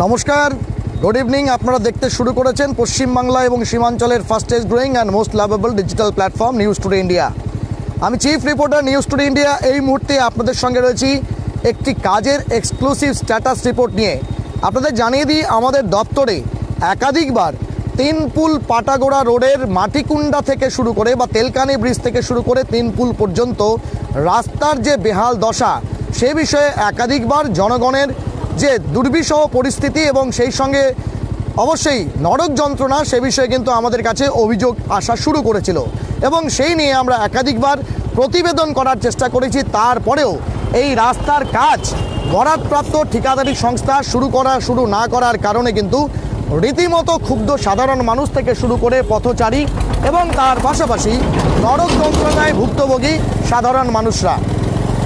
নমস্কার, good evening. আপনারা দেখতে শুরু করেছেন পশ্চিমবাংলা এবং সীমাঞ্চলের fastest growing and most lovable digital platform news today India. আমি chief reporter news today India. এই মুহূর্তে আপনাদের সঙ্গে রয়েছি একটি কাজের এক্সক্লুসিভ স্ট্যাটাস রিপোর্ট নিয়ে। আপনাদের জানিয়ে দিই, আমাদের দপ্তরে একাধিকবার তিনপুল পাটাগোড়া রোডের মাটিকুন্ডা থেকে শুরু করে বা তেলকানি ব্রিজ থেকে শুরু করে তিনপুল পর্যন্ত রাস্তার যে বেহাল দশা, সে বিষয়ে একাধিকবার জনগণের যে দুর্বিষহ পরিস্থিতি এবং সেই সঙ্গে অবশ্যই নরক যন্ত্রণা, সে বিষয়ে কিন্তু আমাদের কাছে অভিযোগ আসা শুরু করেছিল এবং সেই নিয়ে আমরা একাধিকবার প্রতিবেদন করার চেষ্টা করেছি। তারপরেও এই রাস্তার কাজ বরাদপ্রাপ্ত ঠিকাদারি সংস্থা শুরু না করার কারণে কিন্তু রীতিমতো ক্ষুব্ধ সাধারণ মানুষ থেকে শুরু করে পথচারী এবং তার পাশাপাশি নরক যন্ত্রণায় ভুক্তভোগী সাধারণ মানুষরা।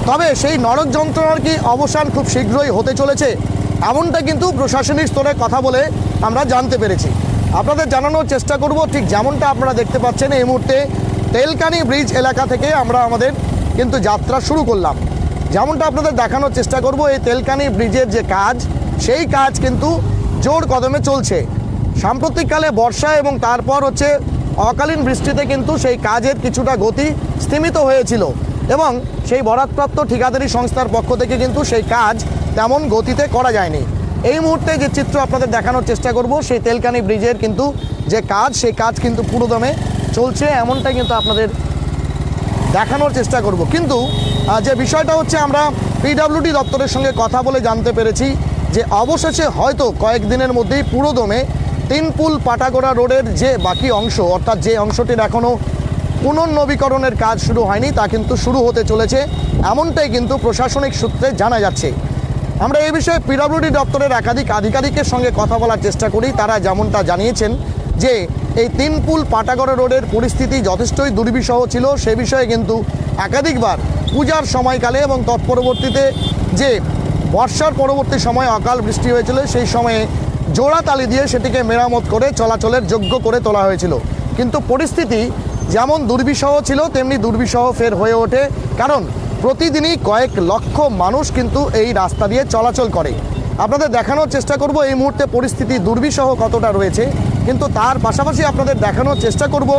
তবে সেই নরক যন্ত্রণার কি অবসান খুব শীঘ্রই হতে চলেছে, এমনটা কিন্তু প্রশাসনিক স্তরে কথা বলে আমরা জানতে পেরেছি। আপনাদের জানানোর চেষ্টা করব, ঠিক যেমনটা আপনারা দেখতে পাচ্ছেন এই মুহূর্তে তেলকানি ব্রিজ এলাকা থেকে আমরা আমাদের কিন্তু যাত্রা শুরু করলাম। যেমনটা আপনাদের দেখানোর চেষ্টা করব, এই তেলকানি ব্রিজের যে কাজ, সেই কাজ কিন্তু জোর কদমে চলছে। সাম্প্রতিককালে বর্ষা এবং তারপর হচ্ছে অকালীন বৃষ্টিতে কিন্তু সেই কাজের কিছুটা গতি স্তিমিত হয়েছিল এবং সেই বরাদপ্রাপ্ত ঠিকাদারি সংস্থার পক্ষ থেকে কিন্তু সেই কাজ তেমন গতিতে করা যায়নি। এই মুহূর্তে যে চিত্র আপনাদের দেখানোর চেষ্টা করব, সেই তেলকানি ব্রিজের কিন্তু যে কাজ, সেই কাজ কিন্তু পুরোদমে চলছে, এমনটাই কিন্তু আপনাদের দেখানোর চেষ্টা করব। কিন্তু যে বিষয়টা হচ্ছে, আমরা পিডব্লিউডি দপ্তরের সঙ্গে কথা বলে জানতে পেরেছি যে অবশেষে হয়তো কয়েকদিনের মধ্যেই পুরোদমে তিনপুল পাটাগোড়া রোডের যে বাকি অংশ, অর্থাৎ যে অংশটির এখনও পুনর্নবীকরণের কাজ শুরু হয়নি, তা কিন্তু শুরু হতে চলেছে, এমনটাই কিন্তু প্রশাসনিক সূত্রে জানা যাচ্ছে। আমরা এই বিষয়ে পিডব্লিউডি দপ্তরের একাধিক আধিকারিকের সঙ্গে কথা বলার চেষ্টা করি। তারা যেমনটা জানিয়েছেন যে এই তিনপুল পাটাগোড়া রোডের পরিস্থিতি যথেষ্টই দুর্বিষহ ছিল। সে বিষয়ে কিন্তু একাধিকবার পূজার সময়কালে এবং তৎপরবর্তীতে যে বর্ষার পরবর্তী সময় অকাল বৃষ্টি হয়েছিল, সেই সময়ে জোড়াতালি দিয়ে সেটিকে মেরামত করে চলাচলের যোগ্য করে তোলা হয়েছিল। কিন্তু পরিস্থিতি যেমন দুর্বিষহ ছিল তেমনি দুর্বিষহ ফের হয়ে ওঠে, কারণ প্রতিদিনই কয়েক লক্ষ মানুষ কিন্তু এই রাস্তা দিয়ে চলাচল করে। আপনাদের দেখানোর চেষ্টা করব এই মুহূর্তে পরিস্থিতি দুর্বিষহ কতটা রয়েছে, কিন্তু তার পাশাপাশি আপনাদের দেখানোর চেষ্টা করব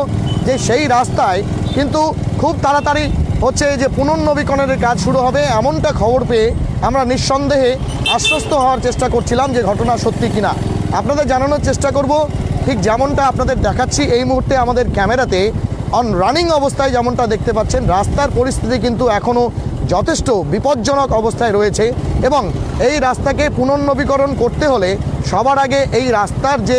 যে সেই রাস্তায় কিন্তু খুব তাড়াতাড়ি হচ্ছে যে পুনর্নবীকরণের কাজ শুরু হবে, এমনটা খবর পেয়ে আমরা নিঃসন্দেহে আশ্বস্ত হওয়ার চেষ্টা করছিলাম যে ঘটনা সত্যি কিনা। আপনাদের জানানোর চেষ্টা করব, ঠিক যেমনটা আপনাদের দেখাচ্ছি এই মুহূর্তে আমাদের ক্যামেরাতে অন রানিং অবস্থায় যেমনটা দেখতে পাচ্ছেন, রাস্তার পরিস্থিতি কিন্তু এখনও যথেষ্ট বিপজ্জনক অবস্থায় রয়েছে এবং এই রাস্তাকে পুনর্নবীকরণ করতে হলে সবার আগে এই রাস্তার যে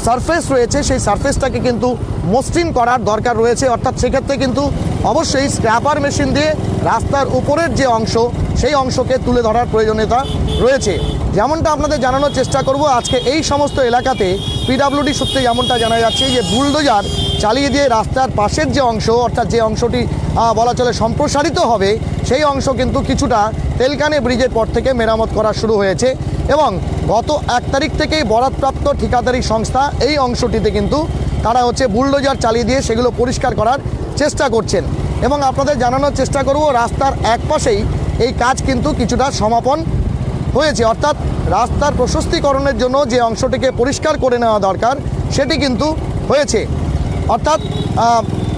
সারফেস রয়েছে, সেই সারফেসটাকে কিন্তু মসৃণ করার দরকার রয়েছে। অর্থাৎ সেক্ষেত্রে কিন্তু অবশ্যই স্ক্র্যাপার মেশিন দিয়ে রাস্তার উপরের যে অংশ, সেই অংশকে তুলে ধরার প্রয়োজনীয়তা রয়েছে। যেমনটা আপনাদের জানানোর চেষ্টা করব, আজকে এই সমস্ত এলাকাতে পিডব্লিউডি সূত্রে যেমনটা জানা যাচ্ছে যে বুলডোজার চালিয়ে দিয়ে রাস্তার পাশের যে অংশ, অর্থাৎ যে অংশটি বলা চলে সম্প্রসারিত হবে, সেই অংশ কিন্তু কিছুটা তেলকানি ব্রিজের পর থেকে মেরামত করা শুরু হয়েছে এবং গত 1 তারিখ থেকেই বরাদপ্রাপ্ত ঠিকাদারি সংস্থা এই অংশটিতে কিন্তু তারা হচ্ছে বুলডোজার চালিয়ে দিয়ে সেগুলো পরিষ্কার করার চেষ্টা করছেন এবং আপনাদের জানানোর চেষ্টা করব রাস্তার এক পাশেই এই কাজ কিন্তু কিছুটা সমাপন হয়েছে। অর্থাৎ রাস্তার প্রশস্তীকরণের জন্য যে অংশটিকে পরিষ্কার করে নেওয়া দরকার, সেটি কিন্তু হয়েছে। অর্থাৎ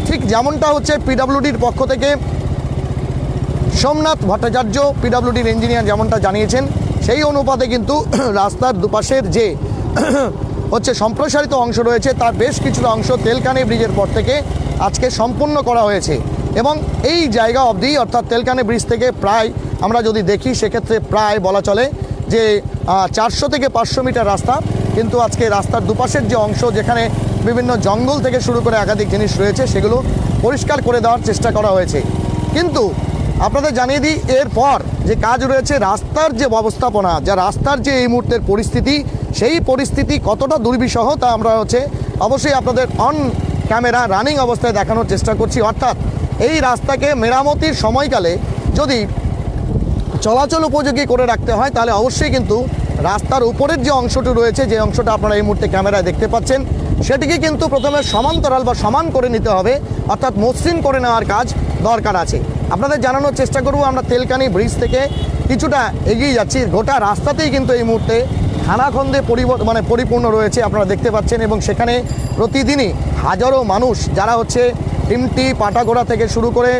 ঠিক যেমনটা হচ্ছে পিডব্লিউডির পক্ষ থেকে সোমনাথ ভট্টাচার্য, পিডব্লিউডির ইঞ্জিনিয়ার, যেমনটা জানিয়েছেন, সেই অনুপাতে কিন্তু রাস্তার দুপাশের যে হচ্ছে সম্প্রসারিত অংশ রয়েছে, তার বেশ কিছুটা অংশ তেলকানি ব্রিজের পর থেকে আজকে সম্পূর্ণ করা হয়েছে এবং এই জায়গা অবধি, অর্থাৎ তেলকানি ব্রিজ থেকে প্রায় আমরা যদি দেখি সেক্ষেত্রে প্রায় বলা চলে যে 400 থেকে 500 মিটার রাস্তা কিন্তু আজকে রাস্তার দুপাশের যে অংশ, যেখানে বিভিন্ন জঙ্গল থেকে শুরু করে একাধিক জিনিস রয়েছে, সেগুলো পরিষ্কার করে দেওয়ার চেষ্টা করা হয়েছে। কিন্তু আপনাদের জানিয়ে দিই, এরপর যে কাজ রয়েছে রাস্তার যে ব্যবস্থাপনা, যা রাস্তার যে এই মুহূর্তের পরিস্থিতি, সেই পরিস্থিতি কতটা দুর্বিষহ তা আমরা হচ্ছে অবশ্যই আপনাদের অন ক্যামেরা রানিং অবস্থায় দেখানোর চেষ্টা করছি। অর্থাৎ এই রাস্তাকে মেরামতির সময়কালে যদি চলাচল উপযোগী করে রাখতে হয়, তাহলে অবশ্যই কিন্তু রাস্তার উপরের যে অংশটি রয়েছে, যে অংশটা আপনারা এই মুহূর্তে ক্যামেরায় দেখতে পাচ্ছেন, সেটিকে কিন্তু প্রথমে সমান্তরাল বা সমান করে নিতে হবে, অর্থাৎ মসৃণ করে নেওয়ার কাজ দরকার আছে। আপনাদের জানানোর চেষ্টা করব আমরা তেলকানি ব্রিজ থেকে কিছুটা এগিয়ে যাচ্ছি, গোটা রাস্তাতেই কিন্তু এই মুহূর্তে খানাখন্দে পরিপূর্ণ রয়েছে আপনারা দেখতে পাচ্ছেন। এবং সেখানে প্রতিদিনই হাজারো মানুষ যারা হচ্ছে টিমটি পাটাগোড়া থেকে শুরু করে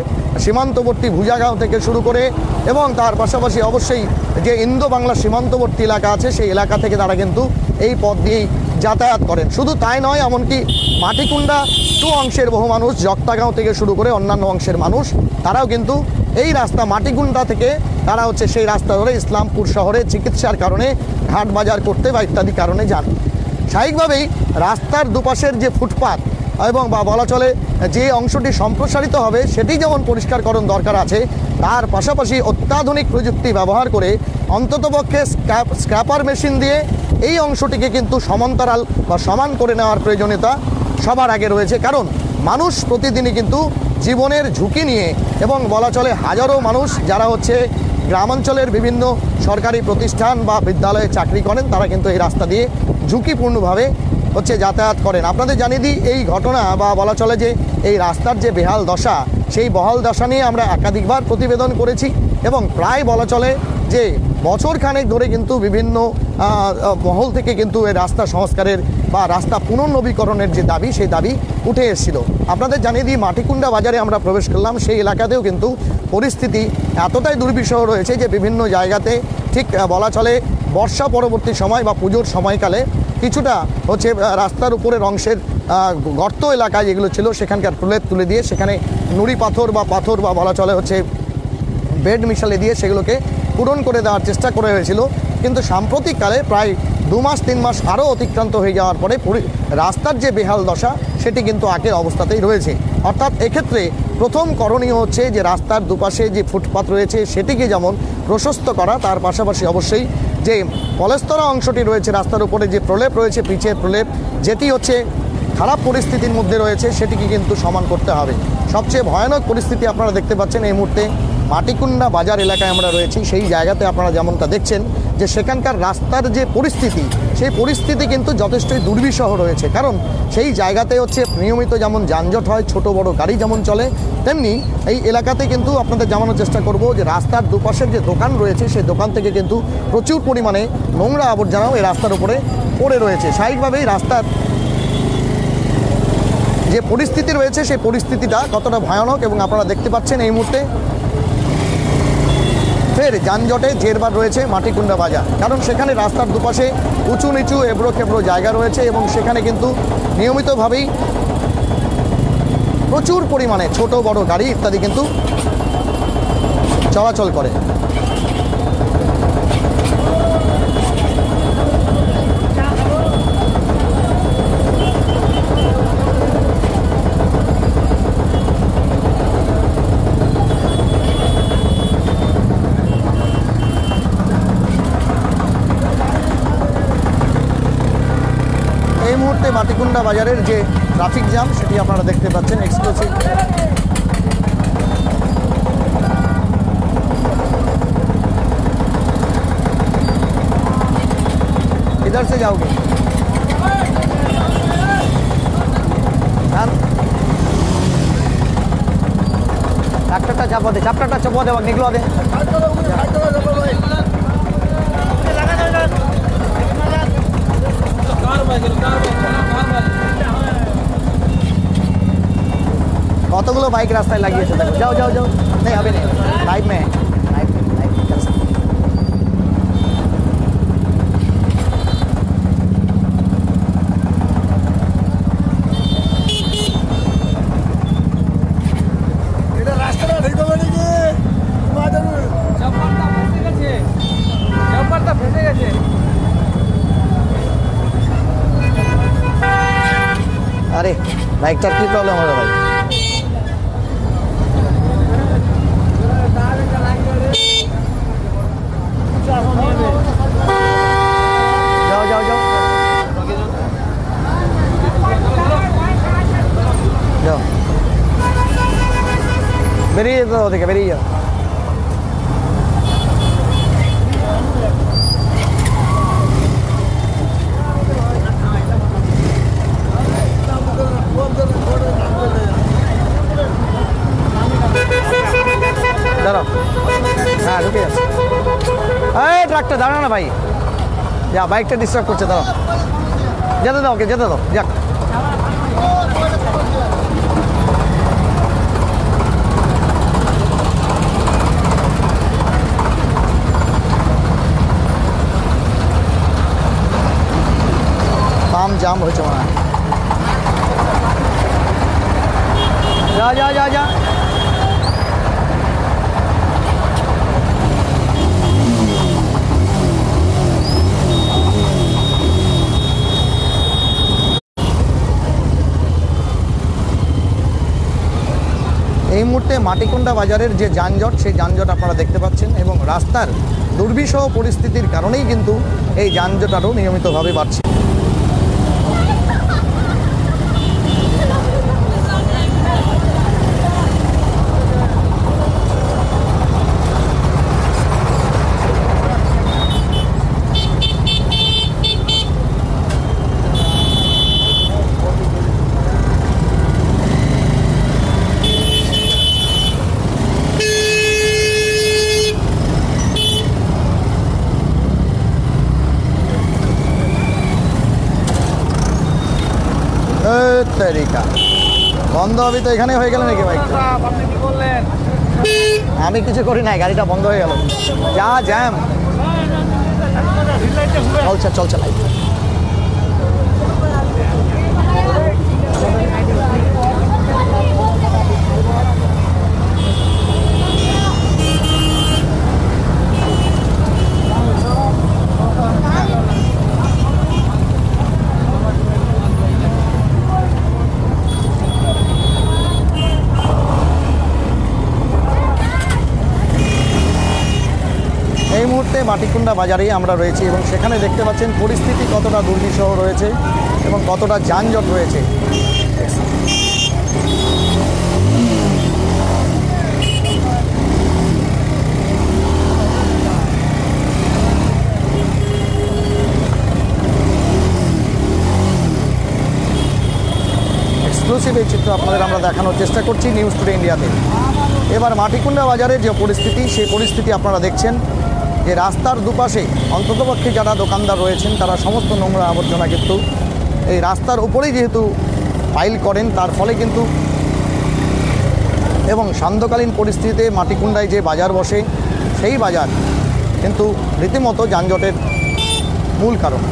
সীমান্তবর্তী ভুজাগাঁও থেকে শুরু করে এবং তার পাশাপাশি অবশ্যই যে ইন্দো বাংলা সীমান্তবর্তী এলাকা আছে সেই এলাকা থেকে তারা কিন্তু এই পথ দিয়েই যাতায়াত করেন। শুধু তাই নয়, এমনকি মাটিকুন্ডা অংশের বহু মানুষ, জক্তাগাঁও থেকে শুরু করে অন্যান্য অংশের মানুষ তারাও কিন্তু এই রাস্তা মাটিকুন্ডা থেকে তারা হচ্ছে সেই রাস্তা ধরে ইসলামপুর শহরে চিকিৎসার কারণে ঘাট বাজার করতে বা ইত্যাদি কারণে যান। স্বাভাবিকভাবেই রাস্তার দুপাশের যে ফুটপাত এবং বা বলা চলে যে অংশটি সম্প্রসারিত হবে সেটি যেমন পরিষ্কারকরণ দরকার আছে, তার পাশাপাশি অত্যাধুনিক প্রযুক্তি ব্যবহার করে অন্ততপক্ষে স্ক্র্যাপার মেশিন দিয়ে এই অংশটিকে কিন্তু সমান্তরাল বা সমান করে নেওয়ার প্রয়োজনীয়তা সবার আগে রয়েছে। কারণ মানুষ প্রতিদিনই কিন্তু জীবনের ঝুঁকি নিয়ে এবং বলা চলে হাজারো মানুষ যারা হচ্ছে গ্রামাঞ্চলের বিভিন্ন সরকারি প্রতিষ্ঠান বা বিদ্যালয়ে চাকরি করেন তারা কিন্তু এই রাস্তা দিয়ে ঝুঁকিপূর্ণভাবে হচ্ছে যাতায়াত করেন। আপনাদের জানিয়ে দিই, এই ঘটনা বা বলা চলে যে এই রাস্তার যে বেহাল দশা, সেই বহাল দশা নিয়ে আমরা একাধিকবার প্রতিবেদন করেছি এবং প্রায় বলা চলে যে বছরখানেক ধরে কিন্তু বিভিন্ন মহল থেকে কিন্তু এই রাস্তা সংস্কারের বা রাস্তা পুনর্নবীকরণের যে দাবি সেই দাবি উঠে এসেছিল। আপনাদের জানিয়ে দিই, মাটিকুন্ডা বাজারে আমরা প্রবেশ করলাম, সেই এলাকাতেও কিন্তু পরিস্থিতি এতটাই দুর্বিষহ রয়েছে যে বিভিন্ন জায়গাতে ঠিক বলা চলে বর্ষা পরবর্তী সময় বা পুজোর সময়কালে কিছুটা হচ্ছে রাস্তার উপরের অংশের গর্ত এলাকায় যেগুলো ছিল সেখানকার প্রলেপ তুলে দিয়ে সেখানে নুড়ি পাথর বা বলা চলে হচ্ছে বেড মিশালে দিয়ে সেগুলোকে পূরণ করে দেওয়ার চেষ্টা করা হয়েছিল। কিন্তু সাম্প্রতিককালে প্রায় 2 মাস 3 মাস আরও অতিক্রান্ত হয়ে যাওয়ার পরে রাস্তার যে বেহাল দশা সেটি কিন্তু আগের অবস্থাতেই রয়েছে। অর্থাৎ এক্ষেত্রে প্রথম করণীয় হচ্ছে যে রাস্তার দুপাশে যে ফুটপাত রয়েছে সেটিকে যেমন প্রশস্ত করা, তার পাশাপাশি অবশ্যই যে পলেস্তরা অংশটি রয়েছে রাস্তার উপরে যে প্রলেপ রয়েছে, পিচের প্রলেপ, যেটি হচ্ছে খারাপ পরিস্থিতির মধ্যে রয়েছে সেটিকে কিন্তু সমান করতে হবে। সবচেয়ে ভয়ানক পরিস্থিতি আপনারা দেখতে পাচ্ছেন এই মুহূর্তে মাটিকুন্ডা বাজার এলাকায় আমরা রয়েছি, সেই জায়গাতে আপনারা যেমনটা দেখছেন যে সেখানকার রাস্তার যে পরিস্থিতি সেই পরিস্থিতি কিন্তু যথেষ্টই দুর্বিষহ রয়েছে। কারণ সেই জায়গাতে হচ্ছে নিয়মিত যেমন যানজট হয়, ছোট বড় গাড়ি যেমন চলে, তেমনি এই এলাকাতে কিন্তু আপনাদের জানানোর চেষ্টা করব যে রাস্তার দুপাশের যে দোকান রয়েছে সেই দোকান থেকে কিন্তু প্রচুর পরিমাণে নোংরা আবর্জনাও এই রাস্তার উপরে পড়ে রয়েছে। স্বাভাবিকভাবেই রাস্তার যে পরিস্থিতি রয়েছে সেই পরিস্থিতিটা কতটা ভয়ানক এবং আপনারা দেখতে পাচ্ছেন এই মুহূর্তে ফের যানজটে জেরবার রয়েছে মাটিকুন্ডা বাজার। কারণ সেখানে রাস্তার দুপাশে উঁচু নিচু এবড়ো খেবড়ো জায়গা রয়েছে এবং সেখানে কিন্তু নিয়মিতভাবেই প্রচুর পরিমাণে ছোট বড় গাড়ি ইত্যাদি কিন্তু চলাচল করে। মাটিকুন্ডা বাজারের যে ট্রাফিক জ্যাম সেটি আপনারা দেখতে পাচ্ছেন এক্সক্লুসিভ। इधर से जाओगे ट्रैक्टरটা চাপা দে, চাপটাটা চাপা দে, নিকলো দে। কতগুলো বাইক রাস্তায় লাগিয়েছে, যাও যাও যাও, নেই হবে নেই, লাইভ में अरे বাইকটার কি প্রবলেম হলো ভাই? যাও যাও যাও যাও, বেরিয়ে যাও ওদিকে, বেরিয়ে যাও। দাঁড়াও, হ্যাঁ ঢুকে যাচ্ছে। দাঁড়া না ভাই, যা বাইকটা ডিস্টার্ব করছে, দাঁড়াও, যেতে দাও, ওকে যেতে দাও, যাক। পাম্প জাম হয়েছে মনে হয়। যা যা যা যা। এই মুহূর্তে মাটিকুন্ডা বাজারের যে যানজট, সেই যানজট আপনারা দেখতে পাচ্ছেন, এবং রাস্তার দুর্বিষহ পরিস্থিতির কারণেই কিন্তু এই যানজট আরও নিয়মিতভাবে বাড়ছে। তারিকা বন্ধ হবে তো, এখানে হয়ে গেল নাকি বাইক? আপনি কি বললেন? আমি কিছু করি নাই, গাড়িটা বন্ধ হয়ে গেল, যা জ্যাম চলছে চলছে লাইট। এই মুহূর্তে মাটিকুন্ডা বাজারেই আমরা রয়েছি, এবং সেখানে দেখতে পাচ্ছেন পরিস্থিতি কতটা দুর্বিষহ রয়েছে এবং কতটা যানজট রয়েছে। এক্সক্লুসিভ এই চিত্র আপনাদের আমরা দেখানোর চেষ্টা করছি নিউজ টুডে ইন্ডিয়াতে। এবার মাটিকুন্ডা বাজারের যে পরিস্থিতি, সেই পরিস্থিতি আপনারা দেখছেন যে রাস্তার দুপাশে অন্ততপক্ষে যারা দোকানদার রয়েছেন তারা সমস্ত নোংরা আবর্জনা কিন্তু এই রাস্তার উপরেই যেহেতু পাইল করেন, তার ফলে কিন্তু, এবং সান্ধ্যকালীন পরিস্থিতিতে মাটিকুন্ডায় যে বাজার বসে সেই বাজার কিন্তু রীতিমতো যানজটের মূল কারণ।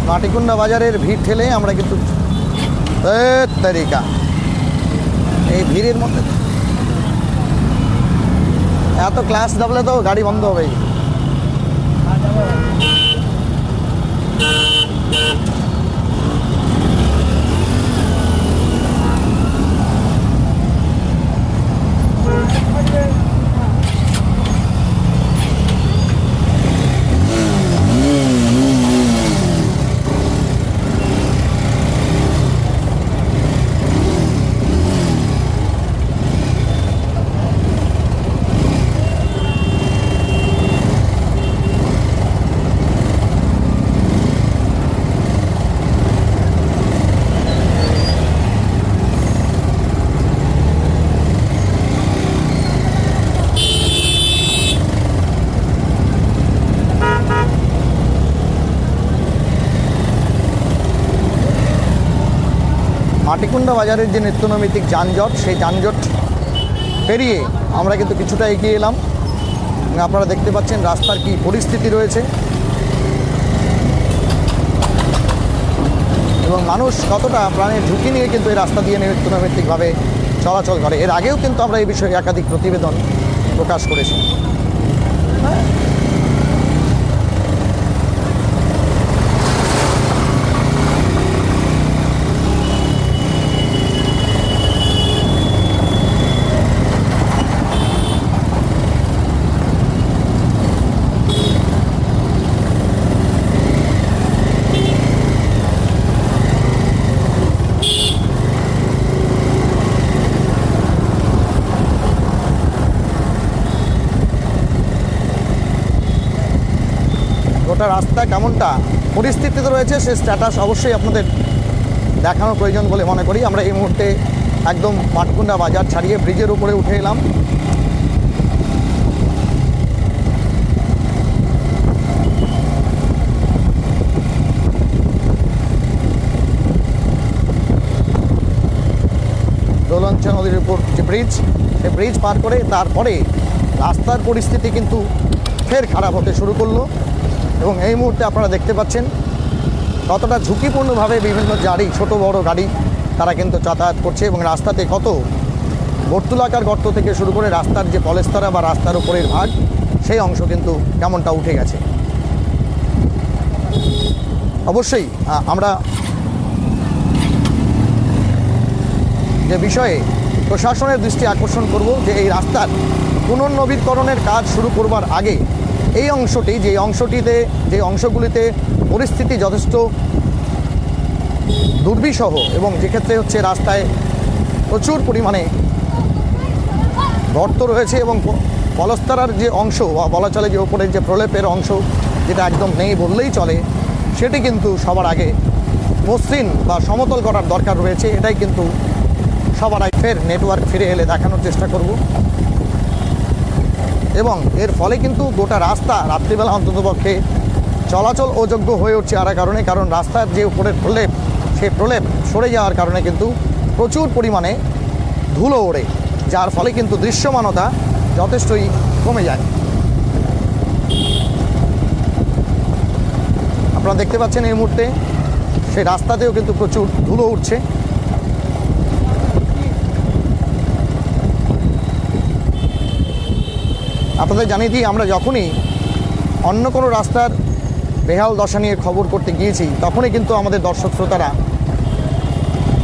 মাটিকুন্ডা বাজারের ভিড় ঠেলে আমরা কিন্তু তারিকা এই ভিড়ের মধ্যে এত ক্লাস দাবলে তো গাড়ি বন্ধ হবে। মাটিকুন্ডা বাজারের যে নিত্যনৈমিত্তিক যানজট, সেই যানজট পেরিয়ে আমরা কিন্তু কিছুটা এগিয়ে এলাম। আপনারা দেখতে পাচ্ছেন রাস্তার কি পরিস্থিতি রয়েছে এবং মানুষ কতটা প্রাণের ঝুঁকি নিয়ে কিন্তু এই রাস্তা দিয়ে নিত্যনৈমিত্তিকভাবে চলাচল করে। এর আগেও কিন্তু আমরা এই বিষয়ে একাধিক প্রতিবেদন প্রকাশ করেছি। গোটা রাস্তা কেমনটা পরিস্থিতিতে রয়েছে সে স্ট্যাটাস অবশ্যই আপনাদের দেখানোর প্রয়োজন বলে মনে করি। আমরা এই মুহূর্তে একদম মাটিকুন্ডা বাজার ছাড়িয়ে ব্রিজের উপরে উঠে এলাম। দোলঞ্চা নদীর উপর যে ব্রিজ, সে ব্রিজ পার করে তারপরে রাস্তার পরিস্থিতি কিন্তু ফের খারাপ হতে শুরু করলো এবং এই মুহূর্তে আপনারা দেখতে পাচ্ছেন কতটা ঝুঁকিপূর্ণভাবে বিভিন্ন গাড়ি, ছোট বড় গাড়ি তারা কিন্তু যাতায়াত করছে এবং রাস্তাতে কত বর্তুলাকার গর্ত থেকে শুরু করে রাস্তার যে পলেস্তরা বা রাস্তার উপরের ভাগ, সেই অংশ কিন্তু কেমনটা উঠে গেছে। অবশ্যই আমরা যে বিষয়ে প্রশাসনের দৃষ্টি আকর্ষণ করব যে এই রাস্তার পুনর্নবীকরণের কাজ শুরু করবার আগে এই অংশটি, যে অংশগুলিতে পরিস্থিতি যথেষ্ট দুর্বিষহ এবং যেক্ষেত্রে হচ্ছে রাস্তায় প্রচুর পরিমাণে গর্ত রয়েছে এবং পলস্তরার যে অংশ বা বলা চলে যে ওপরের যে প্রলেপের অংশ যেটা একদম নেই বললেই চলে, সেটি কিন্তু সবার আগে মসৃণ বা সমতল করার দরকার রয়েছে। এটাই কিন্তু সবার আগে ফের নেটওয়ার্ক ফিরে এলে দেখানোর চেষ্টা করব এবং এর ফলে কিন্তু গোটা রাস্তা রাত্রিবেলা অন্ততপক্ষে চলাচল অযোগ্য হয়ে উঠছে আর কারণে, কারণ রাস্তার যে উপরের প্রলেপ, সেই প্রলেপ সরে যাওয়ার কারণে কিন্তু প্রচুর পরিমাণে ধুলো ওড়ে, যার ফলে কিন্তু দৃশ্যমানতা যথেষ্টই কমে যায়। আপনারা দেখতে পাচ্ছেন এই মুহূর্তে সেই রাস্তাতেও কিন্তু প্রচুর ধুলো উঠছে। আপনাদের জানিয়ে দিই, আমরা যখনই অন্য কোনো রাস্তার বেহাল দশা নিয়ে খবর করতে গিয়েছি তখনই কিন্তু আমাদের দর্শক শ্রোতারা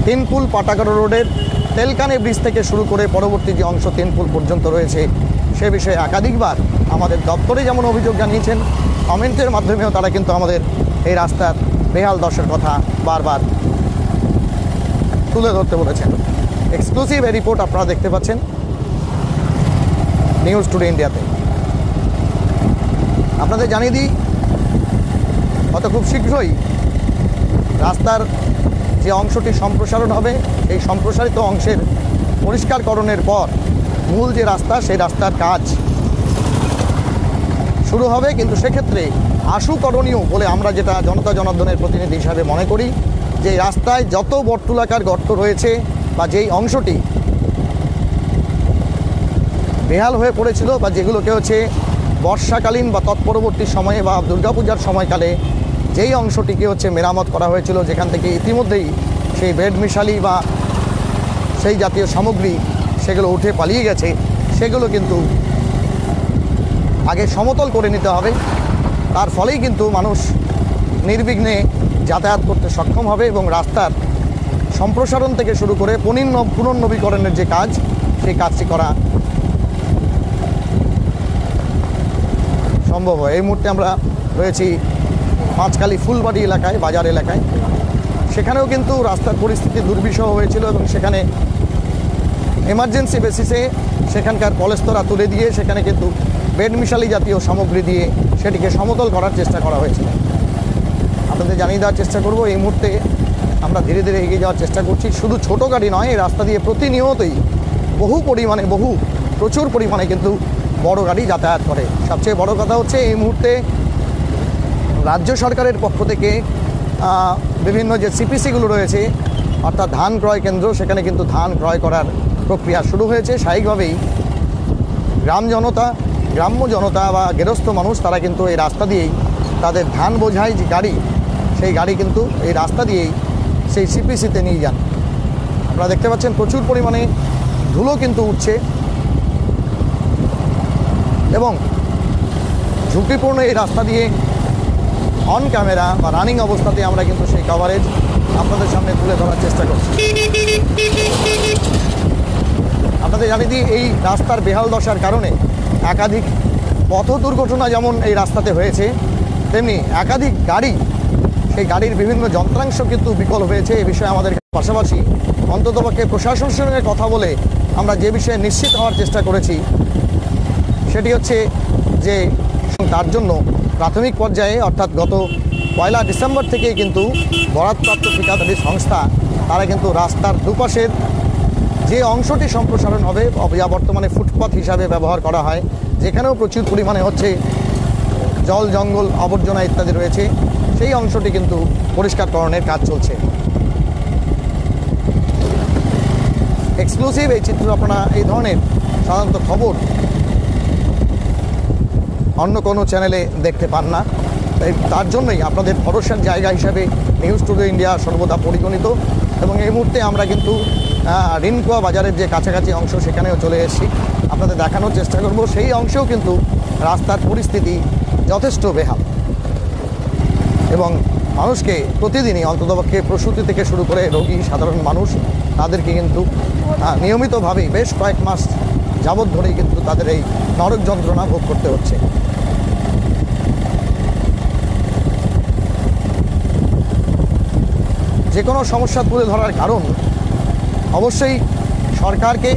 তিনপুল পাটাগড় রোডের তেলকানে ব্রিজ থেকে শুরু করে পরবর্তী যে অংশ তিনপুল পর্যন্ত রয়েছে সে বিষয়ে একাধিকবার আমাদের দপ্তরে যেমন অভিযোগ জানিয়েছেন, কমেন্টের মাধ্যমেও তারা কিন্তু আমাদের এই রাস্তার বেহাল দশার কথা বারবার তুলে ধরতে বলেছেন। এক্সক্লুসিভ এই রিপোর্ট আপনারা দেখতে পাচ্ছেন নিউজ টুডে ইন্ডিয়াতে। আপনাদের জানিয়ে দিই, হয়তো খুব শীঘ্রই রাস্তার যে অংশটি সম্প্রসারণ হবে, এই সম্প্রসারিত অংশের পরিষ্কারকরণের পর মূল যে রাস্তা, সেই রাস্তার কাজ শুরু হবে। কিন্তু সেক্ষেত্রে আশুকরণীয় বলে আমরা যেটা জনতা জনার্দনের প্রতিনিধি হিসাবে মনে করি, যে রাস্তায় যত বর্তুলাকার গর্ত রয়েছে বা যেই অংশটি বেহাল হয়ে পড়েছিল বা যেগুলোকে হচ্ছে বর্ষাকালীন বা তৎপরবর্তী সময়ে বা দুর্গাপূজার সময়কালে যেই অংশটিকে হচ্ছে মেরামত করা হয়েছিল, যেখান থেকে ইতিমধ্যেই সেই বেড মিশালি বা সেই জাতীয় সামগ্রী সেগুলো উঠে পালিয়ে গেছে, সেগুলো কিন্তু আগে সমতল করে নিতে হবে। তার ফলেই কিন্তু মানুষ নির্বিঘ্নে যাতায়াত করতে সক্ষম হবে এবং রাস্তার সম্প্রসারণ থেকে শুরু করে পুনর্নবীকরণের যে কাজ, সেই কাজটি করা সম্ভব হয়। এই মুহূর্তে আমরা রয়েছি পাঁচকালি ফুলবাড়ি এলাকায়, বাজার এলাকায়। সেখানেও কিন্তু রাস্তার পরিস্থিতি দুর্বিষহ হয়েছিল এবং সেখানে এমার্জেন্সি বেসিসে সেখানকার পলেস্তরা তুলে দিয়ে সেখানে কিন্তু বেড মিশালি জাতীয় সামগ্রী দিয়ে সেটিকে সমতল করার চেষ্টা করা হয়েছিল। আপনাদের জানিয়ে দেওয়ার চেষ্টা করব, এই মুহূর্তে আমরা ধীরে ধীরে এগিয়ে যাওয়ার চেষ্টা করছি। শুধু ছোট গাড়ি নয়, এই রাস্তা দিয়ে প্রতিনিয়তই প্রচুর পরিমাণে কিন্তু বড় গাড়ি যাতায়াত করে। সবচেয়ে বড় কথা হচ্ছে এই মুহূর্তে রাজ্য সরকারের পক্ষ থেকে বিভিন্ন যে সিপিসিগুলো রয়েছে অর্থাৎ ধান ক্রয় কেন্দ্র, সেখানে কিন্তু ধান ক্রয় করার প্রক্রিয়া শুরু হয়েছে। স্বাভাবিকভাবেই গ্রাম্য জনতা বা গেরস্থ মানুষ তারা কিন্তু এই রাস্তা দিয়েই তাদের ধান বোঝাই যে গাড়ি, সেই গাড়ি কিন্তু এই রাস্তা দিয়েই সেই সিপিসিতে নিয়ে যান। আপনারা দেখতে পাচ্ছেন প্রচুর পরিমাণে ধুলো কিন্তু উঠছে এবং ঝুঁকিপূর্ণ এই রাস্তা দিয়ে অন ক্যামেরা বা রানিং অবস্থাতে আমরা কিন্তু সেই কভারেজ আপনাদের সামনে তুলে ধরার চেষ্টা করছি। আপনাদের জানিয়ে দিই, এই রাস্তার বেহাল দশার কারণে একাধিক পথ দুর্ঘটনা যেমন এই রাস্তাতে হয়েছে, তেমনি একাধিক গাড়ি, সেই গাড়ির বিভিন্ন যন্ত্রাংশ কিন্তু বিকল হয়েছে। এই বিষয়ে আমাদের পাশাপাশি অন্ততপক্ষে প্রশাসনের সঙ্গে কথা বলে আমরা যে বিষয়ে নিশ্চিত হওয়ার চেষ্টা করেছি সেটি হচ্ছে যে তার জন্য প্রাথমিক পর্যায়ে অর্থাৎ গত 1 ডিসেম্বর থেকেই কিন্তু বরাদ্দপ্রাপ্ত ঠিকাদারি সংস্থা তারা কিন্তু রাস্তার দুপাশের যে অংশটি সম্প্রসারণ হবে, যা বর্তমানে ফুটপাথ হিসাবে ব্যবহার করা হয়, যেখানেও প্রচুর পরিমাণে হচ্ছে জল জঙ্গল আবর্জনা ইত্যাদি রয়েছে, সেই অংশটি কিন্তু পরিষ্কারকরণের কাজ চলছে। এক্সক্লুসিভ এই চিত্র আপনারা এই ধরনের সাধারণত খবর অন্য কোনো চ্যানেলে দেখতে পান না, তার জন্যই আপনাদের ভরসার জায়গা হিসাবে নিউজ টুডে ইন্ডিয়া সর্বদা পরিগণিত। এবং এই মুহূর্তে আমরা কিন্তু রিনকুয়া বাজারের যে কাছাকাছি অংশ সেখানেও চলে এসেছি, আপনাদের দেখানোর চেষ্টা করব। সেই অংশেও কিন্তু রাস্তার পরিস্থিতি যথেষ্ট বেহাল এবং মানুষকে প্রতিদিনই অন্ততপক্ষে প্রসূতি থেকে শুরু করে রোগী, সাধারণ মানুষ, তাদেরকে কিন্তু নিয়মিতভাবেই বেশ কয়েক মাস যাবৎ ধরেই কিন্তু তাদের এই নরক যন্ত্রণা ভোগ করতে হচ্ছে। যে কোনো সমস্যা তুলে ধরার কারণ অবশ্যই সরকারকে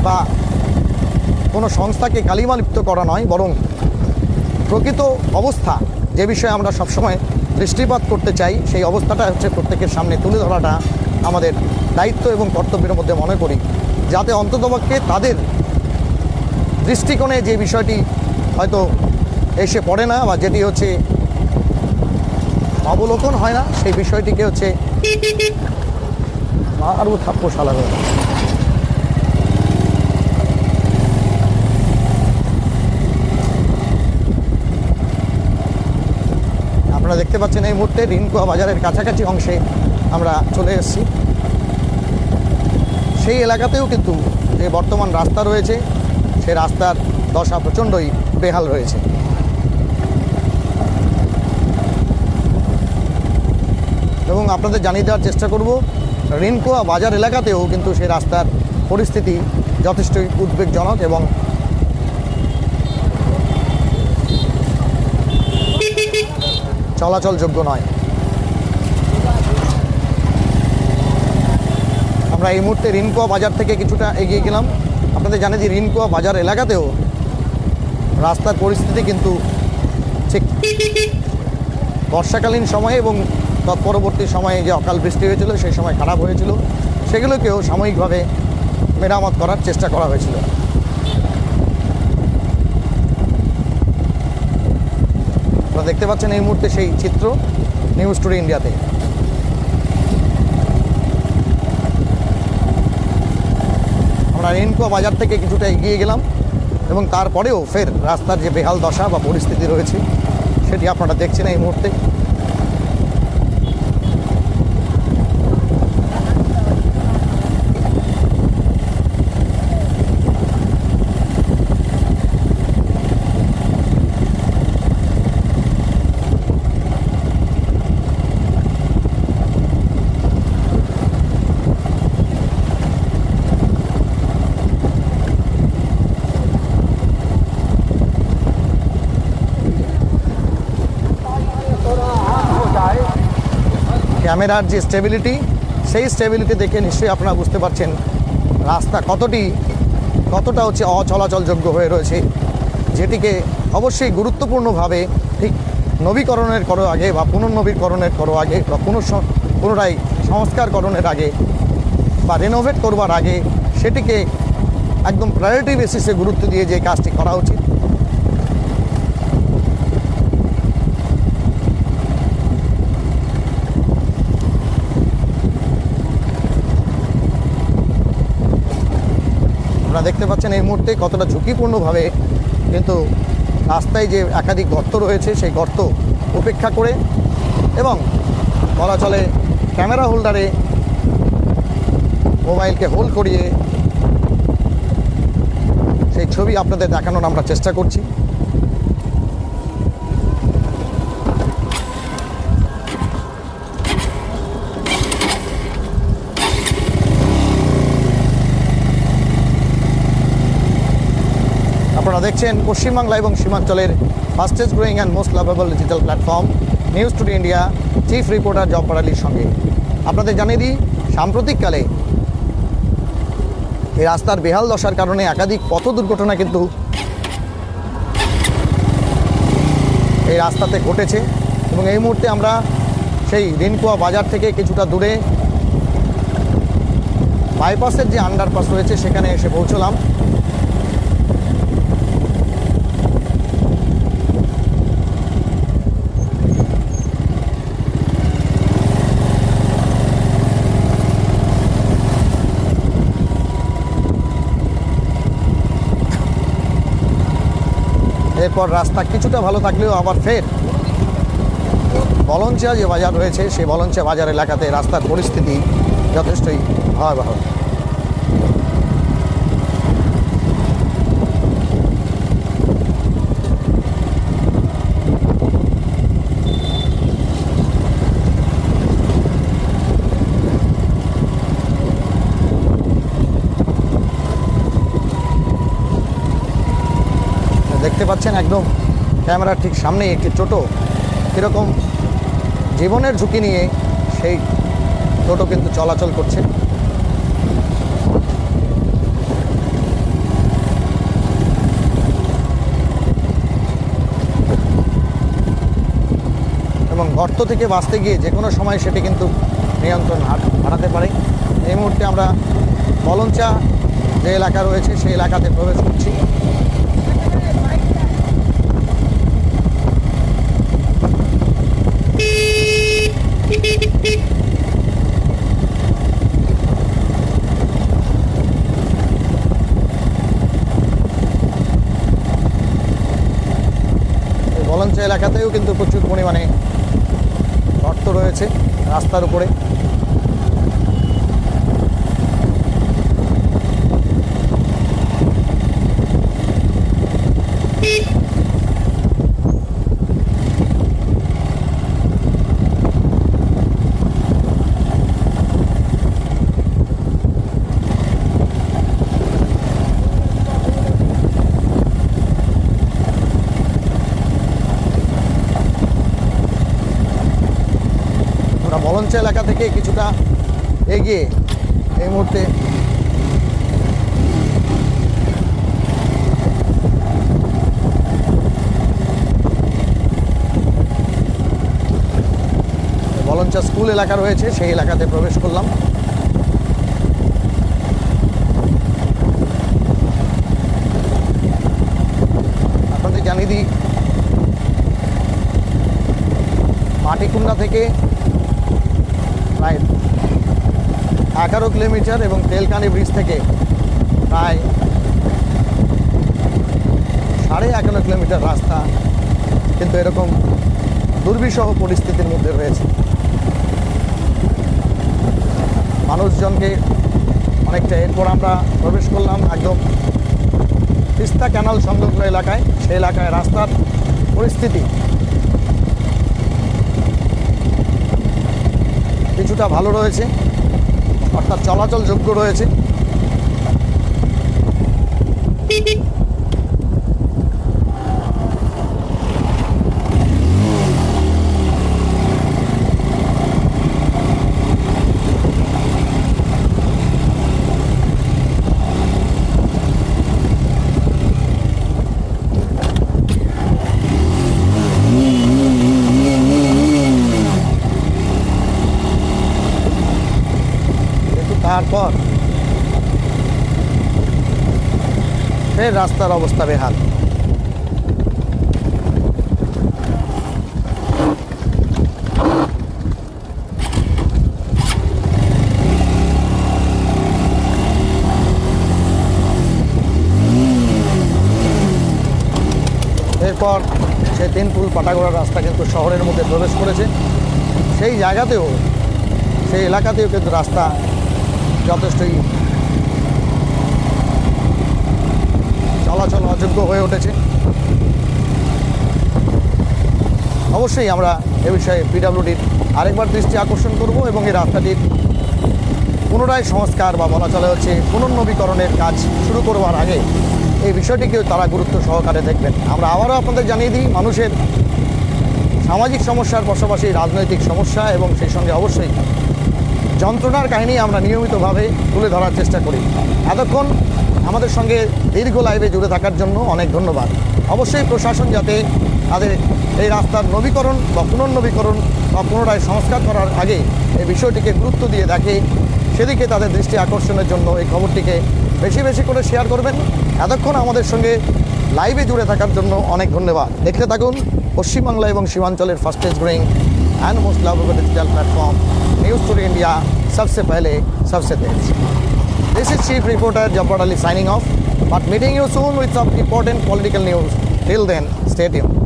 বা কোনো সংস্থাকে কালিমালিপ্ত করা নয়, বরং প্রকৃত অবস্থা যে বিষয়ে আমরা সবসময় দৃষ্টিপাত করতে চাই, সেই অবস্থাটা হচ্ছে প্রত্যেকের সামনে তুলে ধরাটা আমাদের দায়িত্ব এবং কর্তব্যের মধ্যে মনে করি, যাতে অন্ততপক্ষে তাদের দৃষ্টিকোণে যে বিষয়টি হয়তো এসে পড়ে না বা যেটি হচ্ছে অবলোকন হয় না, সেই বিষয়টিকে হচ্ছে আরও থাপ্পড় সালানো। আপনারা দেখতে পাচ্ছেন এই মুহূর্তে রিনকুয়া বাজারের কাছাকাছি অংশে আমরা চলে এসেছি। সেই এলাকাতেও কিন্তু যে বর্তমান রাস্তা রয়েছে, সেই রাস্তার দশা প্রচণ্ডই বেহাল রয়েছে। এবং আপনাদের জানিয়ে দেওয়ার চেষ্টা করব, রিনকুয়া বাজার এলাকাতেও কিন্তু সেই রাস্তার পরিস্থিতি যথেষ্টই উদ্বেগজনক এবং চলাচলযোগ্য নয়। আমরা এই মুহূর্তে রিনকুয়া বাজার থেকে কিছুটা এগিয়ে গেলাম। আপনাদের জানিয়ে দিই, রিনকুয়া বাজার এলাকাতেও রাস্তার পরিস্থিতি কিন্তু ঠিক বর্ষাকালীন সময়ে এবং তৎপরবর্তী সময়ে যে অকাল বৃষ্টি হয়েছিল সেই সময় খারাপ হয়েছিল, সেগুলোকেও সাময়িকভাবে মেরামত করার চেষ্টা করা হয়েছিল। আপনারা দেখতে পাচ্ছেন এই মুহূর্তে সেই চিত্র নিউজ টুডে ইন্ডিয়াতে। আমরা রিনকুয়া বাজার থেকে কিছুটা এগিয়ে গেলাম এবং তারপরেও ফের রাস্তার যে বেহাল দশা বা পরিস্থিতি রয়েছে সেটি আপনারা দেখছেন এই মুহূর্তে। ক্যামেরার যে স্টেবিলিটি, সেই স্টেবিলিটি দেখে নিশ্চয়ই আপনারা বুঝতে পারছেন রাস্তা কতটা হচ্ছে অচলাচলযোগ্য হয়ে রয়েছে, যেটিকে অবশ্যই গুরুত্বপূর্ণভাবে ঠিক নবীকরণের করো আগে বা পুনর্নবীকরণের করো আগে বা পুনরায় সংস্কারকরণের আগে বা রেনোভেট করবার আগে সেটিকে একদম প্রায়োরিটি বেসিসে গুরুত্ব দিয়ে যে কাজটি করা উচিত। আপনারা দেখতে পাচ্ছেন এই মুহূর্তে কতটা ঝুঁকিপূর্ণভাবে কিন্তু রাস্তায় যে একাধিক গর্ত রয়েছে সেই গর্ত উপেক্ষা করে এবং বলা চলে ক্যামেরা হোল্ডারে মোবাইলকে হোল্ড করিয়ে সেই ছবি আপনাদের দেখানোর আমরা চেষ্টা করছি। আপনারা দেখছেন পশ্চিমবাংলা এবং সীমাঞ্চলের fastest growing and most lovable digital platform news today India, chief reporter Jabbar আলীর সঙ্গে। আপনাদের জানিয়ে দিই, সাম্প্রতিককালে এই রাস্তার বেহাল দশার কারণে একাধিক পথ দুর্ঘটনা কিন্তু এই রাস্তাতে ঘটেছে এবং এই মুহূর্তে আমরা সেই রিনকুয়া বাজার থেকে কিছুটা দূরে বাইপাসের যে আন্ডারপাস রয়েছে সেখানে এসে পৌঁছলাম। এরপর রাস্তা কিছুটা ভালো থাকলেও আবার ফের বলঞ্চা যে বাজার রয়েছে সেই বলঞ্চা বাজার এলাকাতে রাস্তার পরিস্থিতি যথেষ্টই ভয়াবহ। দেখতে পাচ্ছেন একদম ক্যামেরার ঠিক সামনেই একটি টোটো এরকম জীবনের ঝুঁকি নিয়ে সেই টোটো কিন্তু চলাচল করছে। এবং গর্ত থেকে বাঁচতে গিয়ে যে কোনো সময় সেটি কিন্তু নিয়ন্ত্রণ হারাতে পারে। এই মুহূর্তে আমরা বলঞ্চা যে এলাকা রয়েছে সেই এলাকাতে প্রবেশ করছি। বলঞ্চা এলাকাতেও কিন্তু প্রচুর পরিমাণে গর্ত রয়েছে রাস্তার উপরে। বলঞ্চা এলাকা থেকে কিছুটা এগিয়ে এই মুহূর্তে বলঞ্চা স্কুল এলাকা রয়েছে সেই এলাকাতে প্রবেশ করলাম। আপনাদের জানিয়ে দিই, মাটিকুন্ডা থেকে প্রায় 11 কিলোমিটার এবং তেলকানি ব্রিজ থেকে প্রায় 11.5 কিলোমিটার রাস্তা কিন্তু এরকম দুর্বিষহ পরিস্থিতির মধ্যে রয়েছে। মানুষজনকে অনেকটা এরপর আমরা প্রবেশ করলাম একদম তিস্তা ক্যানাল সংলগ্ন এলাকায়। সেই এলাকায় রাস্তার পরিস্থিতি কিছুটা ভালো রয়েছে, অর্থাৎ চলাচলযোগ্য রয়েছে। তারপর ফের রাস্তার অবস্থা বেহাল। এরপর সেই তিনপুল পাটাগোড়ার রাস্তা কিন্তু শহরের মধ্যে প্রবেশ করেছে। সেই জায়গাতেও সেই এলাকাতেও কিন্তু রাস্তা যথেষ্টই চলাচল অযোগ্য হয়ে উঠেছে। অবশ্যই আমরা এ বিষয়ে পিডব্লিউডির আরেকবার দৃষ্টি আকর্ষণ করব এবং এই রাস্তাটির পুনরায় সংস্কার বা বলা চলে হচ্ছে পুনর্নবীকরণের কাজ শুরু করবার আগে এই বিষয়টিকেও তারা গুরুত্ব সহকারে দেখবেন। আমরা আবারও আপনাদের জানিয়ে দিই, মানুষের সামাজিক সমস্যার পাশাপাশি রাজনৈতিক সমস্যা এবং সেই সঙ্গে অবশ্যই যন্ত্রণার কাহিনী আমরা নিয়মিতভাবে তুলে ধরার চেষ্টা করি। এতক্ষণ আমাদের সঙ্গে দীর্ঘ লাইভে জুড়ে থাকার জন্য অনেক ধন্যবাদ। অবশ্যই প্রশাসন যাতে তাদের এই রাস্তার নবীকরণ বা পুনর্নবীকরণ বা পুনরায় সংস্কার করার আগে এই বিষয়টিকে গুরুত্ব দিয়ে দেখে, সেদিকে তাদের দৃষ্টি আকর্ষণের জন্য এই খবরটিকে বেশি বেশি করে শেয়ার করবেন। এতক্ষণ আমাদের সঙ্গে লাইভে জুড়ে থাকার জন্য অনেক ধন্যবাদ। দেখতে থাকুন পশ্চিমবাংলা এবং সীমাঞ্চলের fastest growing and most lovable digital platform news today India, सबसे पहले सबसे तेज। This is chief reporter Jabbar Ali signing off, but meeting you soon with some important political news. Till then, stay tuned.